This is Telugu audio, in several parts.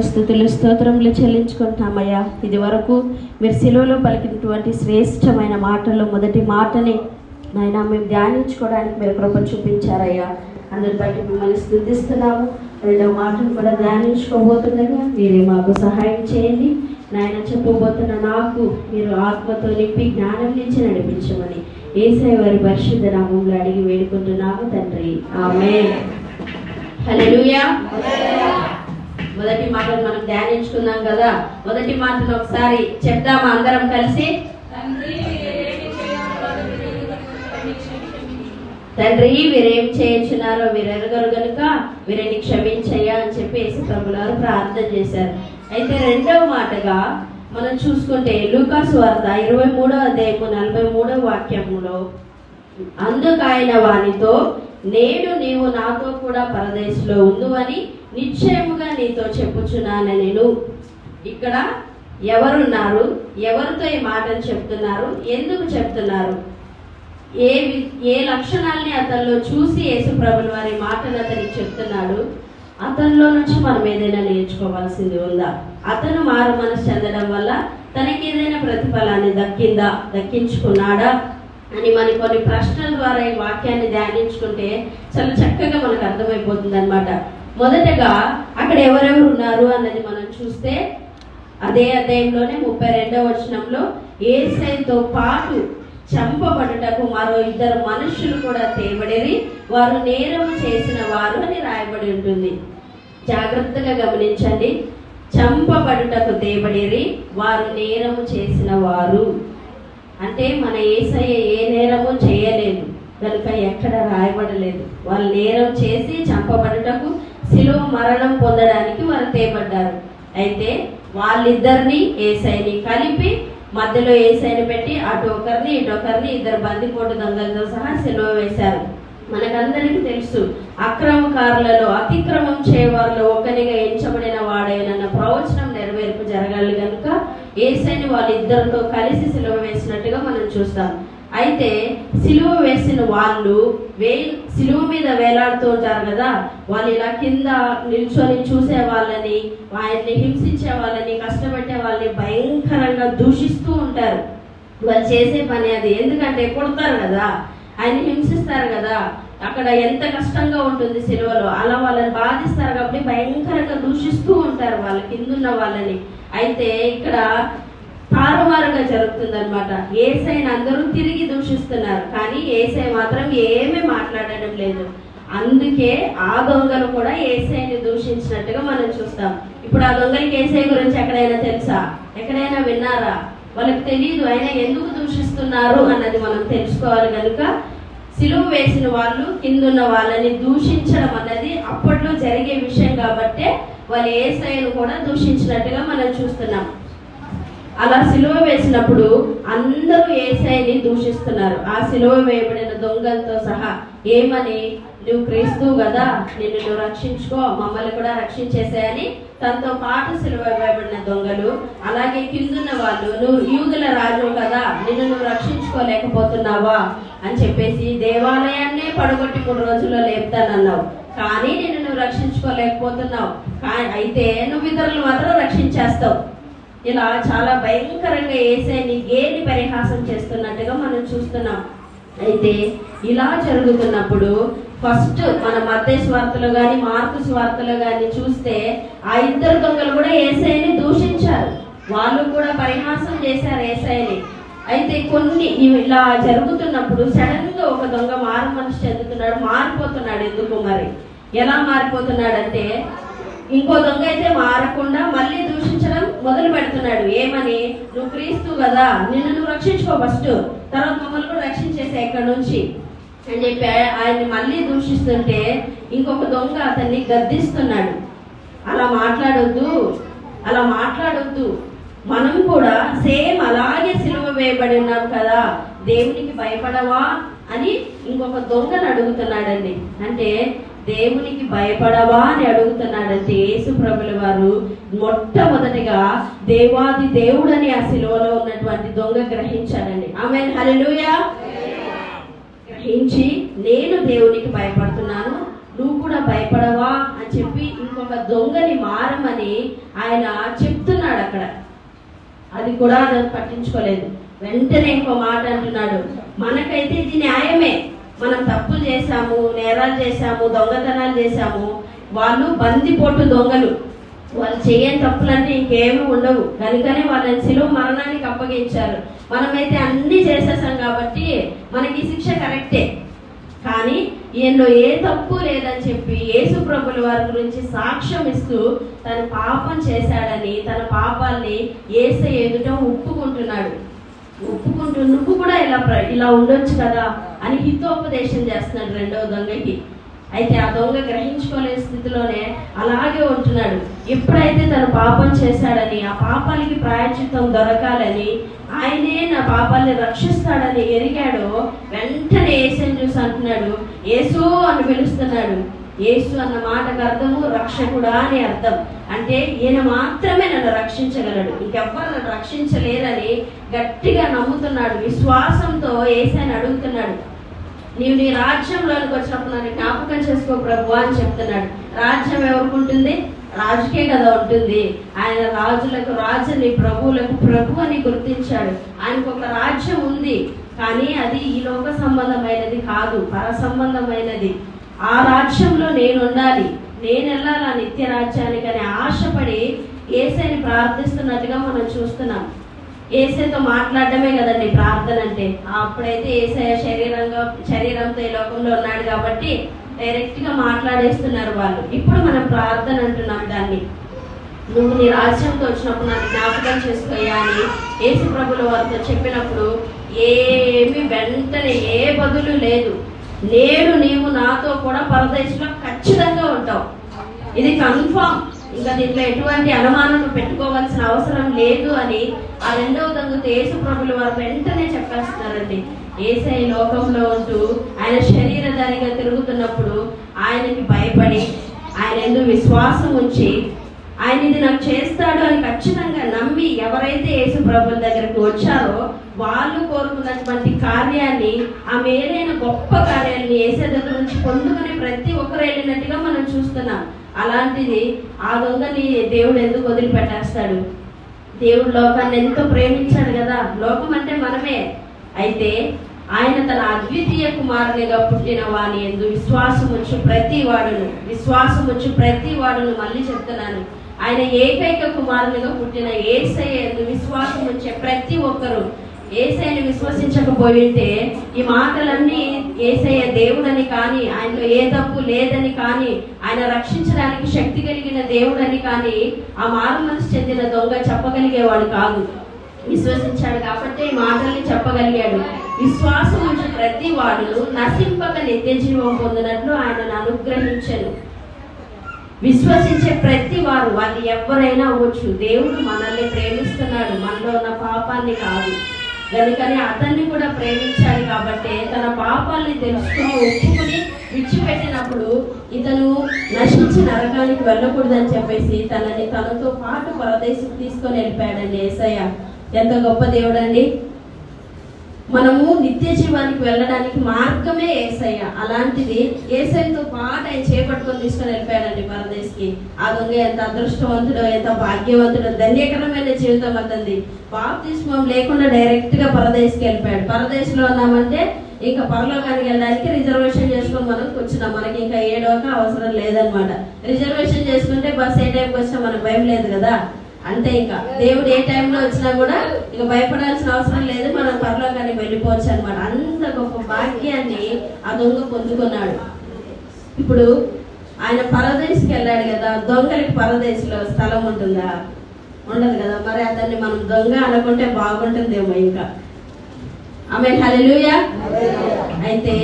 స్తుతులు స్తోత్రములు చెల్లించుకుంటామయ్యా. ఇది వరకు మీరు సిలువలో పలికినటువంటి శ్రేష్టమైన మాటల్లో మొదటి మాటని నాయనా మేము ధ్యానించుకోవడానికి మీరు కృప చూపించారయ్యా. అందరి బట్టి మిమ్మల్ని స్తుతిస్తున్నాము. రెండవ మాటను కూడా ధ్యానించుకోబోతుండగా మీరే మాకు సహాయం చేయండి నాయన. చెప్పబోతున్న నాకు మీరు ఆత్మతో నింపి జ్ఞానం నుంచి నడిపించమని యేసయ్య వారి పరిశుద్ధ నామములో అడిగి వేడుకుంటున్నాము తండ్రి, ఆమేన్. హల్లెలూయా. మొదటి మాటను మనం ధ్యానించుకున్నాం కదా. మొదటి మాటను ఒకసారి చెప్దామా అందరం కలిసి? తండ్రి వీరేం చేయించున్నారో వీరెరగరు గనుక వీరిని క్షమించయ్యా అని చెప్పి యేసు ప్రభువారు ప్రార్థన చేశారు. అయితే రెండవ మాటగా మనం చూసుకుంటే లూకా సువార్త 23వ అధ్యాయము 43వ వాక్యములో అందుకు ఆయన వానితో, నేడు నీవు నాతో కూడా పరదేశంలో ఉందువని నిశ్చయముగా నీతో చెప్పుచున్నాను. నేను ఇక్కడ ఎవరున్నారు, ఎవరితో ఈ మాటలు చెప్తున్నారు, ఎందుకు చెప్తున్నారు, ఏ లక్షణాలని అతనిలో చూసి యేసు ప్రభుల వారి మాటలు అతనికి చెప్తున్నాడు? అతనిలో నుంచి మనం ఏదైనా నేర్చుకోవాల్సింది ఉందా? అతను మారు మనసు చెందడం వల్ల తనకి ఏదైనా ప్రతిఫలాన్ని దక్కించుకున్నాడా అని మన కొన్ని ప్రశ్నల ద్వారా ఈ వాక్యాన్ని ధ్యానించుకుంటే చాలా చక్కగా మనకు అర్థమైపోతుంది అనమాట. మొదటగా అక్కడ ఎవరెవరు ఉన్నారు అన్నది మనం చూస్తే అదే అధ్యాయంలోనే 32వ వచనంలో యేసయ్యతో పాటు చంపబడుటకు మరో 2 మనుషులు కూడా తేబడిరి, వారు నేరము చేసిన వారు అని రాయబడి ఉంటుంది. జాగ్రత్తగా గమనించండి. చంపబడుటకు తేబడిరి, వారు నేరము చేసిన వారు అంటే మన యేసయ్య ఏ నేరము చేయలేదు కనుక ఎక్కడ రాయబడలేదు. వాళ్ళు నేరం చేసి చంపబడుటకు శిలువ మరణం పొందడానికి వారు తేబడ్డారు. అయితే వాళ్ళిద్దరిని యేసయ్యని కలిపి మధ్యలో యేసయ్యని పెట్టి అటు ఒకరిని ఇటు ఒకరిని 2 బందిపోటు దొంగలతో సహా సిలువ వేశారు. మనకందరికీ తెలుసు, అక్రమకారులలో అతిక్రమం చేయవారిలో ఒకరిగా ఎంచబడిన వాడైన ప్రవచనం నెరవేర్పు జరగాలి కనుక యేసయ్యని వాళ్ళిద్దరితో కలిసి సిలువ వేసినట్టుగా మనం చూస్తాం. అయితే సిలువ వేసిన వాళ్ళు సిలువ మీద వేలాడుతూ ఉంటారు కదా, వాళ్ళు ఇలా కింద నిల్చొని చూసే వాళ్ళని, ఆయన్ని హింసించే వాళ్ళని, కష్టపెట్టే వాళ్ళని భయంకరంగా దూషిస్తూ ఉంటారు. వాళ్ళు చేసే పని అది. ఎందుకంటే కొడతారు కదా, ఆయన్ని హింసిస్తారు కదా, అక్కడ ఎంత కష్టంగా ఉంటుంది సిలువలో, అలా వాళ్ళని బాధిస్తారు కాబట్టి భయంకరంగా దూషిస్తూ ఉంటారు వాళ్ళ కిందున్న వాళ్ళని. అయితే ఇక్కడ తారుమారుగా జరుగుతుంది అనమాట. యేసయ్యని అందరూ తిరిగి దూషిస్తున్నారు, కానీ యేసయ్య మాత్రం ఏమీ మాట్లాడడం లేదు. అందుకే ఆ దొంగలు కూడా యేసయ్యని దూషించినట్టుగా మనం చూస్తాం. ఇప్పుడు ఆ దొంగలకి యేసయ్య గురించి ఎక్కడైనా తెలుసా? ఎక్కడైనా విన్నారా? వాళ్ళకి తెలియదు. ఆయన ఎందుకు దూషిస్తున్నారు అన్నది మనం తెలుసుకోవాలి కనుక సిలువ వేసిన వాళ్ళు కిందున్న వాళ్ళని దూషించడం అన్నది అప్పట్లో జరిగే విషయం కాబట్టి వాళ్ళు యేసయ్యను కూడా దూషించినట్టుగా మనం చూస్తున్నాం. అలా సిలువ వేసినప్పుడు అందరూ యేసయ్యని దూషిస్తున్నారు, ఆ సిలువ వేయబడిన దొంగలతో సహా. ఏమని? నువ్వు క్రీస్తువు కదా, నువ్వు రక్షించుకో, మమ్మల్ని కూడా రక్షించేసాయని తనతో పాటు సిలువ వేయబడిన దొంగలు. అలాగే కిందున్న వాళ్ళు, నువ్వు యూదుల రాజు కదా, నువ్వు రక్షించుకోలేకపోతున్నావా అని చెప్పేసి దేవాలయాన్నే పడగొట్టి 3 రోజుల్లో లేపుతానన్నావు, కానీ నువ్వు రక్షించుకోలేకపోతున్నావు, అయితే నువ్వు ఇతరులు మాత్రం రక్షించేస్తావు. ఇలా చాలా భయంకరంగా యేసయ్యని గేలి పరిహాసం చేస్తున్నట్టుగా మనం చూస్తున్నాం. అయితే ఇలా జరుగుతున్నప్పుడు ఫస్ట్ మన మత్తయి సువార్తలో కానీ మార్కు సువార్తలో కానీ చూస్తే ఆ 2 దొంగలు కూడా యేసయ్యని దూషించారు, వాళ్ళు కూడా పరిహాసం చేశారు యేసయ్యని. అయితే కొన్ని ఇలా జరుగుతున్నప్పుడు సడన్ గా ఒక దొంగ మారు మనసు చెందుతున్నాడు, మారిపోతున్నాడు. ఎందుకు మరి? ఎలా మారిపోతున్నాడంటే ఇంకో దొంగ అయితే మారకుండా మళ్ళీ దూషించడం మొదలు పెడుతున్నాడు. ఏమని? నువ్వు క్రీస్తు కదా, నువ్వు రక్షించుకో ఫస్ట్, తర్వాత మమ్మల్ని కూడా రక్షించేసే ఇక్కడ నుంచి అని చెప్పి ఆయన్ని మళ్ళీ దూషిస్తుంటే ఇంకొక దొంగ అతన్ని గద్దిస్తున్నాడు. అలా మాట్లాడొద్దు, మనం కూడా సేమ్ అలాగే సిలువ వేయబడి ఉన్నాం కదా, దేవునికి భయపడవా అని ఇంకొక దొంగను అడుగుతున్నాడండి. అంటే దేవునికి భయపడవా అని అడుగుతున్నాడంటే యేసు ప్రభుల వారు మొట్టమొదటిగా దేవాది దేవుడని ఆ సిలువలో ఉన్నటువంటి దొంగ గ్రహించాడండి. ఆమేన్, హల్లెలూయా. గ్రహించి నేను దేవునికి భయపడుతున్నాను, నువ్వు కూడా భయపడవా అని చెప్పి ఇంకొక దొంగని మారమని ఆయన చెప్తున్నాడు అక్కడ. అది కూడా అతను పట్టించుకోలేదు. వెంటనే ఇంకో మాట అంటున్నాడు, మనకైతే ఇది న్యాయమే, మనం తప్పులు చేశాము, నేరాలు చేశాము, దొంగతనాలు చేశాము, వాళ్ళు బందిపోటు దొంగలు, వాళ్ళు చేయని తప్పులంటే ఇంకేమీ ఉండవు, కనుకనే వాళ్ళని సిలువ మరణానికి అప్పగించారు. మనమైతే అన్ని చేసేసాం కాబట్టి మనకి శిక్ష కరెక్టే. కానీ ఈయనలో ఏ తప్పు లేదని చెప్పి యేసు ప్రభుల వారి గురించి సాక్ష్యం ఇస్తూ తన పాపం చేశాడని, తన పాపాల్ని యేసయ్య ఎదుట ఒప్పుకుంటున్నాడు. ఒప్పుకుంటూ నువ్వు కూడా ఇలా ఉండొచ్చు కదా అని హితోపదేశం చేస్తున్నాడు రెండవ దొంగకి. అయితే ఆ దొంగ గ్రహించుకోలేని స్థితిలోనే అలాగే ఉంటున్నాడు. ఎప్పుడైతే తను పాపం చేశాడని, ఆ పాపాలకి ప్రాయశ్చిత్తం దొరకాలని, ఆయనే నా పాపాలని రక్షిస్తాడని ఎరిగాడో వెంటనే యేసుని చూసి అంటున్నాడు, యేసు అని పిలుస్తున్నాడు. యేసు అన్న మాటకు అర్థము రక్షకుడా అని అర్థం. అంటే ఈయన మాత్రమే నన్ను రక్షించగలడు, ఇంకెవ్వరు నన్ను రక్షించలేరని గట్టిగా నమ్ముతున్నాడు. విశ్వాసంతో యేసుని అడుగుతున్నాడు, నీవు నీ రాజ్యంలోనికి వచ్చినప్పుడు నన్ను జ్ఞాపకం చేసుకో ప్రభు అని చెప్తున్నాడు. రాజ్యం ఎవరికి ఉంటుంది? రాజుకే కదా ఉంటుంది. ఆయన రాజులకు రాజుని, ప్రభువులకు ప్రభు అని గుర్తించాడు. ఆయనకు ఒక రాజ్యం ఉంది, కానీ అది ఈ లోక సంబంధమైనది కాదు, పర సంబంధమైనది. ఆ రాజ్యంలో నేను ఉండాలి, నేను వెళ్ళాలి ఆ నిత్య రాజ్యానికి అని ఆశపడి యేసయ్యని ప్రార్థిస్తున్నట్టుగా మనం చూస్తున్నాం. యేసయ్యతో మాట్లాడటమే కదండి ప్రార్థన అంటే. అప్పుడైతే యేసయ్య శరీరంతో ఈ లోకంలో ఉన్నాడు కాబట్టి డైరెక్ట్ గా మాట్లాడేస్తున్నారు వాళ్ళు. ఇప్పుడు మనం ప్రార్థన అంటున్నాం దాన్ని. నువ్వు నీ రాజ్యంతో వచ్చినప్పుడు నన్ను జ్ఞాపకం చేసుకోయా అని యేసు ప్రభుల వారితో చెప్పినప్పుడు ఏమి వెంటనే ఏ బదులు లేదు. నేడు నీవు నాతో కూడా పరదేశంలో ఖచ్చితంగా ఉంటావు, ఇది కన్ఫామ్, ఇంకా దీంట్లో ఎటువంటి అనుమానం పెట్టుకోవాల్సిన అవసరం లేదు అని ఆ రెండవ దొంగతో యేసు ప్రభుల వారు వెంటనే చెప్పేస్తున్నారండి. యేసయ్య లోకంలో ఉంటూ ఆయన శరీరధారిగా తిరుగుతున్నప్పుడు ఆయనకి భయపడి, ఆయన ఎందుకు విశ్వాసం ఉంచి, ఆయన ఇది నాకు చేస్తాడు అని ఖచ్చితంగా నమ్మి ఎవరైతే యేసు ప్రభుల దగ్గరకు వచ్చారో వాళ్ళు కోరుకున్నటువంటి కార్యాన్ని, ఆ మేలైన గొప్ప కార్యాన్ని యేసయ్య దగ్గర నుంచి పొందుకుని ప్రతి ఒక్కరు వెళ్ళినట్టుగా మనం చూస్తున్నాం. అలాంటిది ఆ దొంగని దేవుడు ఎందుకు వదిలిపెట్టేస్తాడు? దేవుడు లోకాన్ని ఎంతో ప్రేమించాడు కదా, లోకం అంటే మనమే. అయితే ఆయన తన అద్వితీయ కుమారునిగా పుట్టిన వాని యందు విశ్వాసం వచ్చి ప్రతి వాడును మళ్ళీ చెప్తున్నాను, ఆయన ఏకైక కుమారునిగా పుట్టిన యేసయ్య యందు విశ్వాసం వచ్చే ప్రతి ఒక్కరు, యేసయ్యని విశ్వసించకపోయింటే ఈ మాటలన్నీ యేసయ్య దేవుడని కానీ, ఆయనలో ఏ తప్పు లేదని కానీ, ఆయన రక్షించడానికి శక్తి కలిగిన దేవుడని కానీ ఆ మారు మనసు చెందిన దొంగ చెప్పగలిగేవాడు కాదు. విశ్వసించాడు కాబట్టి ఈ మాటల్ని చెప్పగలిగాడు. విశ్వాసం ఉంచి ప్రతి వాడు నశింపక నిత్య జీవం పొందినట్లు ఆయనను అనుగ్రహించను. విశ్వసించే ప్రతి వారు, వాళ్ళు ఎవరైనా అవ్వచ్చు, దేవుడు మనల్ని ప్రేమిస్తున్నాడు, మనలో ఉన్న పాపాన్ని కాదు. కనుకని అతన్ని కూడా ప్రేమించాడు కాబట్టి తన పాపాలని తెలుసుకుని ఒప్పుకుని విడిచిపెట్టినప్పుడు ఇతను నశించి నరకానికి వెళ్ళకూడదని చెప్పేసి తనతో పాటు పరదేశం తీసుకొని వెళ్ళిపోయాడండి యేసయ్య. ఎంత గొప్ప దేవుడు అండి. మనము నిత్య జీవానికి వెళ్ళడానికి మార్గమే యేసయ్య. అలాంటిది యేసయ్యతో పాటు ఆయన చేపట్టుకొని తీసుకొని వెళ్ళిపోయాడండి పరదేశికి. ఆ దొంగ ఎంత అదృష్టవంతుడో, ఎంత భాగ్యవంతుడో, ధన్యకరమైన జీవితం అతనిది. బాప్తిస్మం లేకుండా డైరెక్ట్ గా పరదేశికి వెళ్ళిపోయాడు. పరదేశంలో ఉన్నామంటే ఇంకా పరలోకానికి వెళ్ళడానికి రిజర్వేషన్ చేసుకొని మనం కూర్చున్నాం. మనకి ఇంకా ఏడవక అవసరం లేదనమాట. రిజర్వేషన్ చేసుకుంటే బస్ ఏ టైంకి వచ్చినా మనకు భయం లేదు కదా. అంటే ఇంకా దేవుడు ఏ టైంలో వచ్చినా కూడా ఇక భయపడాల్సిన అవసరం లేదు, మనం పరలోకానికి వెళ్ళిపోవచ్చు అనమాట. అంత గొప్ప భాగ్యాన్ని ఆ దొంగ పొందుకున్నాడు. ఇప్పుడు ఆయన పరదేశికి వెళ్ళాడు కదా. దొంగలకి పరదేశంలో స్థలం ఉంటుందా? ఉండదు కదా. మరి అతన్ని మనం దొంగ అనుకుంటే బాగుంటుందేమో ఇంకా. ఆమేన్, హల్లెలూయా. అయితే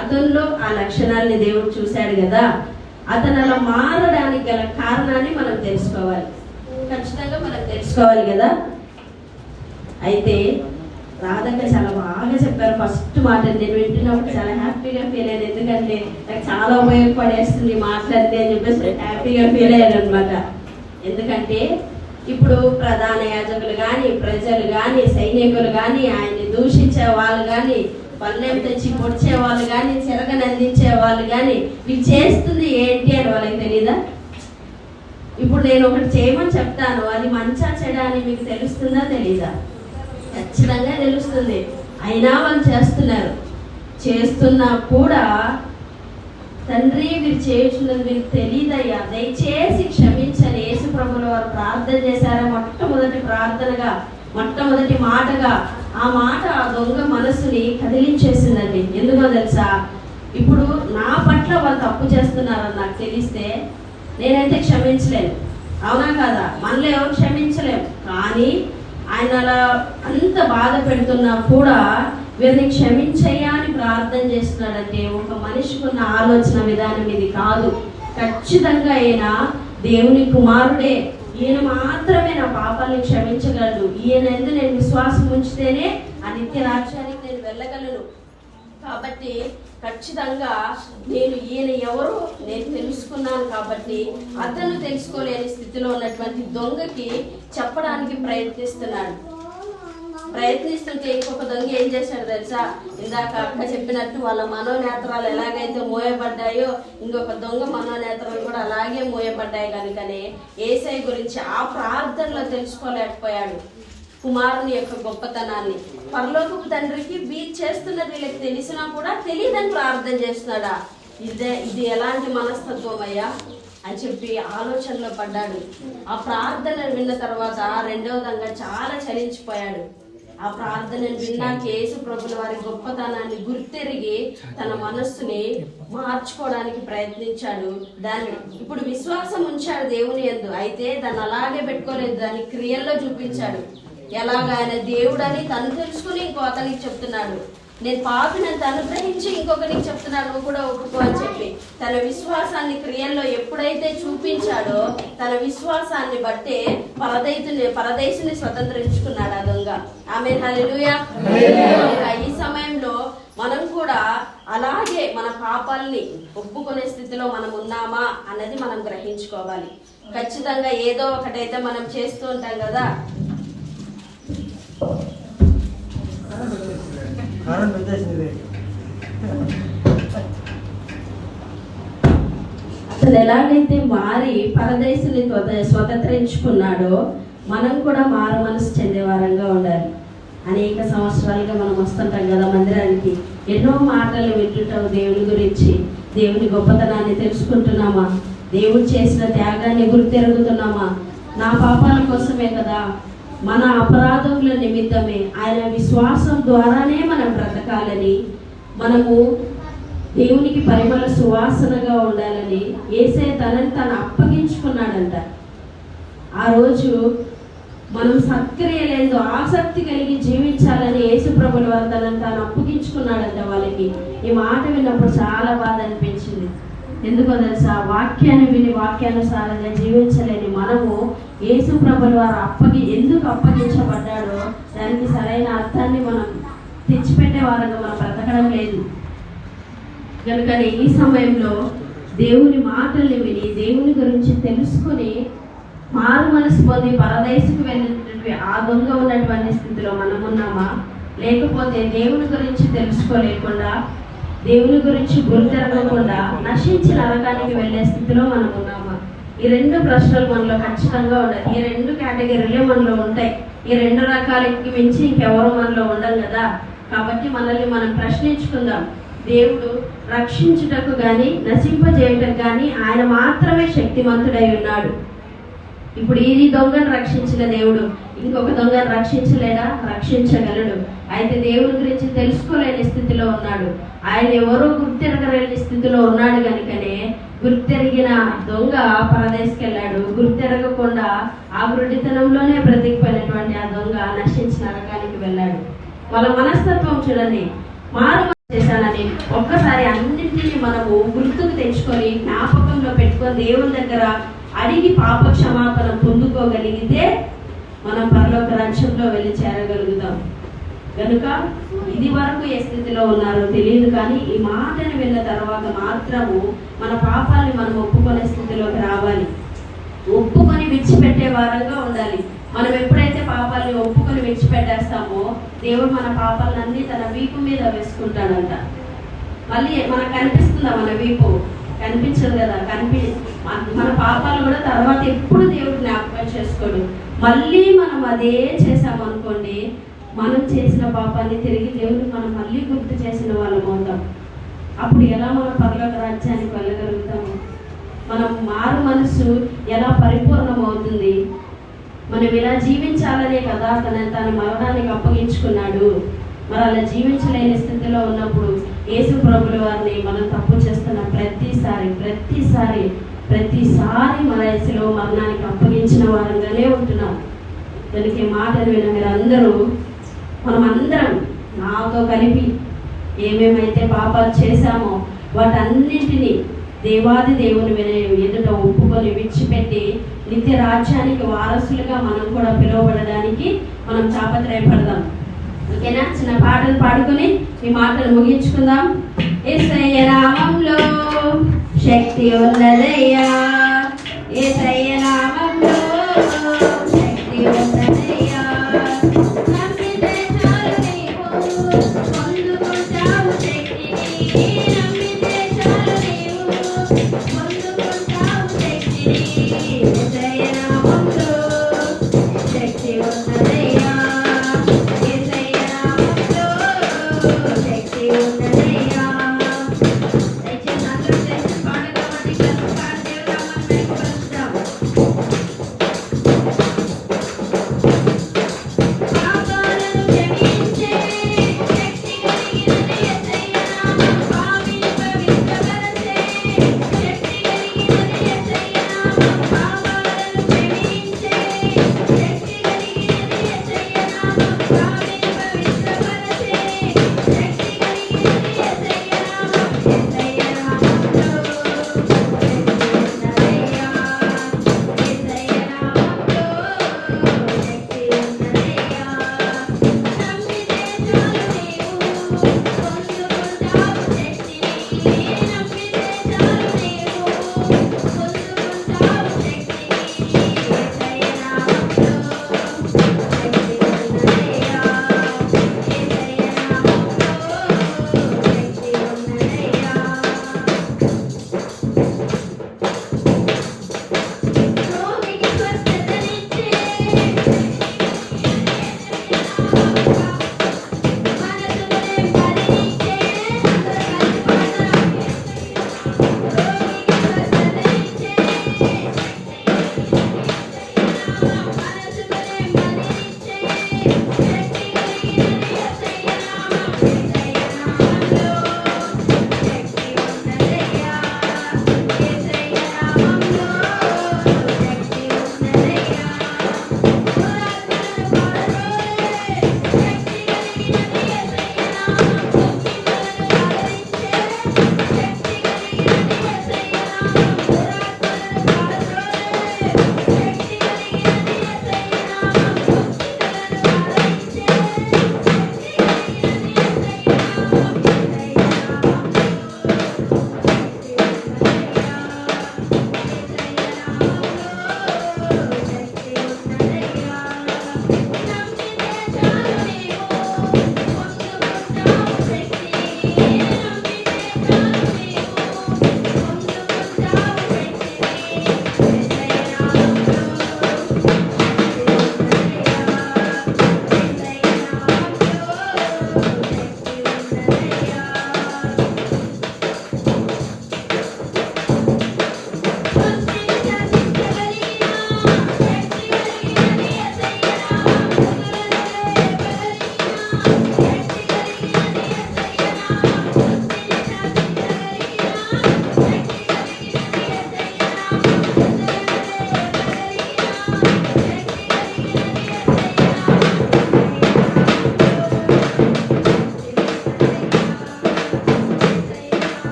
అతనిలో ఆ లక్షణాలని దేవుడు చూశాడు కదా. అతను అలా మారడానికి గల కారణాన్ని మనం తెలుసుకోవాలి, ఖచ్చితంగా మనం తెలుసుకోవాలి కదా. అయితే రాధక్క చాలా బాగా చెప్పారు. ఫస్ట్ మాట నేను వింటున్నప్పుడు చాలా హ్యాపీగా ఫీల్ అయ్యాను. ఎందుకంటే నాకు చాలా ఉపయోగపడేస్తుంది మాట్లాడితే అని చెప్పేసి హ్యాపీగా ఫీల్ అయ్యాను అనమాట. ఎందుకంటే ఇప్పుడు ప్రధాన యాజకులు కానీ, ప్రజలు కానీ, సైనికులు కానీ, ఆయన్ని దూషించే వాళ్ళు కానీ పళ్ళెం తెచ్చి పొడిచే వాళ్ళు కానీ, చెరగని అందించే వాళ్ళు కానీ వీళ్ళు చేస్తుంది ఏంటి అని వాళ్ళకి తెలీదా? ఇప్పుడు నేను ఒకటి చేయమని చెప్తాను, అది మంచా చెడా అని మీకు తెలుస్తుందా తెలీదా? ఖచ్చితంగా తెలుస్తుంది. అయినా వాళ్ళు చేస్తున్నా కూడా తండ్రి వీరు చేయుచున్నది వీరికి తెలియదయ్యా, దయచేసి క్షమించని యేసు ప్రభువుల వారు ప్రార్థన చేశారా? మొట్టమొదటి మాటగా ఆ మాట ఆ దొంగ మనసుని కదిలించేసిందండి. ఎందుకో తెలుసా? ఇప్పుడు నా పట్ల వాళ్ళు తప్పు చేస్తున్నారని నాకు తెలిస్తే నేనైతే క్షమించలేను, అవునా కదా? మనలో ఎవరు క్షమించలేము. కానీ ఆయన అలా అంత బాధ పెడుతున్నా కూడా వీరిని క్షమించయ్యా అని ప్రార్థన చేస్తున్నాడంటే ఒక మనిషికి ఉన్న ఆలోచన విధానం ఇది కాదు. ఖచ్చితంగా ఆయన దేవుని కుమారుడే, ఈయన మాత్రమే నా పాపాలను క్షమించగలడు, ఈయన ఎందు నేను విశ్వాసం ఉంచితేనే ఆ నిత్య రాజ్యానికి నేను వెళ్ళగలను. కాబట్టి ఖచ్చితంగా నేను ఈయన ఎవరు నేను తెలుసుకున్నాను. కాబట్టి అతను తెలుసుకోలేని స్థితిలో ఉన్నటువంటి దొంగకి చెప్పడానికి ప్రయత్నిస్తుంటే ఇంకొక దొంగ ఏం చేశాడు తెలుసా? ఇందాక అక్క చెప్పినట్టు వాళ్ళ మనోనేత్రాలు ఎలాగైతే మోయబడ్డాయో ఇంకొక దొంగ మనోనేత్రాలు కూడా అలాగే మోయబడ్డాయి. కనుకనే యేసయ్య గురించి ఆ ప్రార్థనలో తెలుసుకోలేకపోయాడు, కుమారుని యొక్క గొప్పతనాన్ని. పరలోకపు తండ్రికి వీరు చేస్తున్నది వీళ్ళకి తెలిసినా కూడా తెలియదని ప్రార్థన చేస్తున్నాడా? ఇది ఎలాంటి మనస్తత్వం అయ్యా అని చెప్పి ఆలోచనలో పడ్డాడు. ఆ ప్రార్థన విన్న తర్వాత రెండవ దొంగ చాలా చలించిపోయాడు. ఆ ప్రార్థనను విన్నాక యేసు ప్రభుల వారి గొప్పతనాన్ని గుర్తెరిగి తన మనస్సుని మార్చుకోవడానికి ప్రయత్నించాడు. దాన్ని ఇప్పుడు విశ్వాసం ఉంచాడు దేవుని యందు, అయితే దాన్ని అలాగే పెట్టుకోలేదు, దాన్ని క్రియల్లో చూపించాడు. ఎలాగ ఆయన దేవుడని తను తెలుసుకుని ఇంకో అతనికి చెప్తున్నాడు, నేను పాపినంత అనుగ్రహించి ఇంకొకరికి చెప్తున్నాను నువ్వు కూడా ఒప్పుకో అని చెప్పి తన విశ్వాసాన్ని క్రియల్లో ఎప్పుడైతే చూపించాడో తన విశ్వాసాన్ని బట్టే పరదేశుని స్వతంత్రించుకున్నాడు ఆ దొంగ. ఆమేన్, హల్లెలూయా. ఈ సమయంలో మనం కూడా అలాగే మన పాపాలని ఒప్పుకునే స్థితిలో మనం ఉన్నామా అన్నది మనం గ్రహించుకోవాలి. ఖచ్చితంగా ఏదో ఒకటైతే మనం చేస్తూ ఉంటాం కదా. అతను ఎలాగైతే మారి పరదేశుని స్వతంత్రించుకున్నాడో మనం కూడా మారు మనసు చెందేవారంగా ఉండాలి. అనేక సంవత్సరాలుగా మనం వస్తుంటాం కదా మందిరానికి, ఎన్నో మాటలు వింటుంటాం దేవుని గురించి, దేవుని గొప్పతనాన్ని తెలుసుకుంటున్నామా? దేవుడు చేసిన త్యాగాన్ని గుర్తెరుగుతున్నామా? నా పాపాల కోసమే కదా, మన అపరాధముల నిమిత్తమే ఆయన విశ్వాసం ద్వారానే మనం బ్రతకాలని, మనము దేవునికి పరిమళ సువాసనగా ఉండాలని యేసయ్య తనని తాను అప్పగించుకున్నాడంట. ఆ రోజు మనం సత్క్రియలేదో ఆసక్తి కలిగి జీవించాలని యేసు ప్రభుల వారు తనని తాను అప్పగించుకున్నాడంట వాళ్ళకి. ఈ మాట విన్నప్పుడు చాలా బాధ అనిపించింది. ఎందుకో తెలుసా? వాక్యాన్ని విని వాక్యానుసారంగా జీవించలేని మనము యేసు ప్రభుల వారు ఎందుకు అప్పగించబడ్డాడో దానికి సరైన అర్థాన్ని మనం తెచ్చిపెట్టే వారంగా మనం బ్రతకడం లేదు. కనుకనే ఈ సమయంలో దేవుని మాటల్ని విని దేవుని గురించి తెలుసుకుని మారు మనసు పొంది పరదేశకు వెళ్ళినటువంటి ఆ దొంగ ఉన్నటువంటి స్థితిలో మనం ఉన్నామా? లేకపోతే దేవుని గురించి తెలుసుకోలేకుండా దేవుని గురించి గుర్తెరగకుండా నశించి నరకానికి వెళ్ళే స్థితిలో మనం ఉన్నామా? ఈ రెండు ప్రశ్నలు మనలో ఖచ్చితంగా ఉండాలి. ఈ రెండు కేటగిరీలే మనలో ఉంటాయి. ఈ రెండు రకాలకి మించి ఇంకెవరు మనలో ఉండం కదా. కాబట్టి మనల్ని మనం ప్రశ్నించుకుందాం. దేవుడు రక్షించుటకు కానీ నశింపజేయటకు కానీ ఆయన మాత్రమే శక్తిమంతుడై ఉన్నాడు. ఇప్పుడు ఈ దొంగను రక్షించిన దేవుడు ఇంకొక దొంగను రక్షించలేడా? రక్షించగలడు. అయితే దేవుని గురించి తెలుసుకోలేని స్థితిలో ఉన్నాడు, ఆయన ఎవరో గుర్తెరగలేని స్థితిలో ఉన్నాడు. కనుకనే గుర్తెరిగిన దొంగ పరదేశకి వెళ్ళాడు. గుర్తెరగకుండా ఆ గుడ్డితనంలోనే బ్రతికిపోయినటువంటి ఆ దొంగ నశించిన నరకానికి వెళ్ళాడు. వాళ్ళ మనస్తత్వం చూడండి, మారు చేశానని ఒక్కసారి అన్నింటినీ మనము గుర్తుకు తెచ్చుకొని జ్ఞాపకంలో పెట్టుకొని దేవుని దగ్గర అడిగి పాప క్షమాపణ పొందుకోగలిగితే మనం పరలోక రాజ్యంలో వెళ్ళి చేరగలుగుతాం. కనుక ఇది వరకు ఏ స్థితిలో ఉన్నారో తెలియదు, కానీ ఈ మాటని విన్న తర్వాత మాత్రము మన పాపాలని మనం ఒప్పుకునే స్థితిలోకి రావాలి. ఒప్పుకొని విడిచిపెట్టే వారంగా ఉండాలి. మనం ఎప్పుడైతే పాపాలని ఒప్పుకొని విడిచిపెట్టేస్తామో దేవుడు మన పాపాలన్నీ తన వీపు మీద వేసుకుంటాడంట. మళ్ళీ మనకు కనిపిస్తుందా? మన వీపు కనిపించదు కదా. మన పాపాలు కూడా తర్వాత ఎప్పుడు దేవుడు జ్ఞాపకం చేసుకోడు. మళ్ళీ మనం అదే చేసామనుకోండి, మనం చేసిన పాపాన్ని తిరిగి దేవుడిని మనం మళ్ళీ గుర్తు చేసిన వాళ్ళం అవుతాం. అప్పుడు ఎలా మన పరలోక రాజ్యానికి వెళ్ళగలుగుతాము? మనం మారు మనసు ఎలా పరిపూర్ణం అవుతుంది? మనం ఇలా జీవించాలనే కదా తన మరణానికి అప్పగించుకున్నాడు. మరి అలా జీవించలేని స్థితిలో ఉన్నప్పుడు యేసు ప్రభుల వారిని మనం తప్పు చేస్తున్న ప్రతిసారి మన యేసులో మరణానికి అప్పగించిన వారంగానే ఉంటున్నాం. దానికి మాటలు విన్న మీరందరూ, మనమందరం నాతో కలిపి ఏమేమైతే పాపాలు చేశామో వాటన్నింటినీ దేవాది దేవుని ఎదుట ఒప్పుకొని విడిచిపెట్టి నిత్య రాజ్యానికి వారసులుగా మనం కూడా పిలువబడడానికి మనం తాపత్రయపడదాం. ఓకేనా? చిన్న పాటలు పాడుకొని ఈ మాటలు ముగించుకుందాం. యేసయ్య నామములో శక్తి ఉన్నదయ్యా, యేసయ్య నామములో శక్తి ఉన్నదయ్యా. నమ్మితే చాలు నీవు పొందుకుంటావు శక్తిని, నమ్మితే చాలు నీవు పొందుకుంటావు శక్తిని. యేసయ్య నామములో శక్తి ఉన్నదయ్యా, యేసయ్య నామములో శక్తి ఉన్నదయ్యా. దయచేసి అందరూ చేసిన పాట కాబట్టి కలిసి పాడి దేవుని నామాన్ని మహిమపరుద్దాం.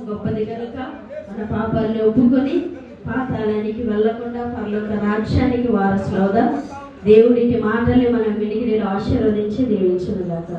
గొప్పది కనుక మన పాపాలను ఒప్పుకొని పాతాళానికి వెళ్ళకుండా పరలోక రాజ్యానికి వారసులు అవుదాం. దేవుడికి మాటల్ని మనం వినికిడిలో ఆశీర్వదించి దీవించును గాక.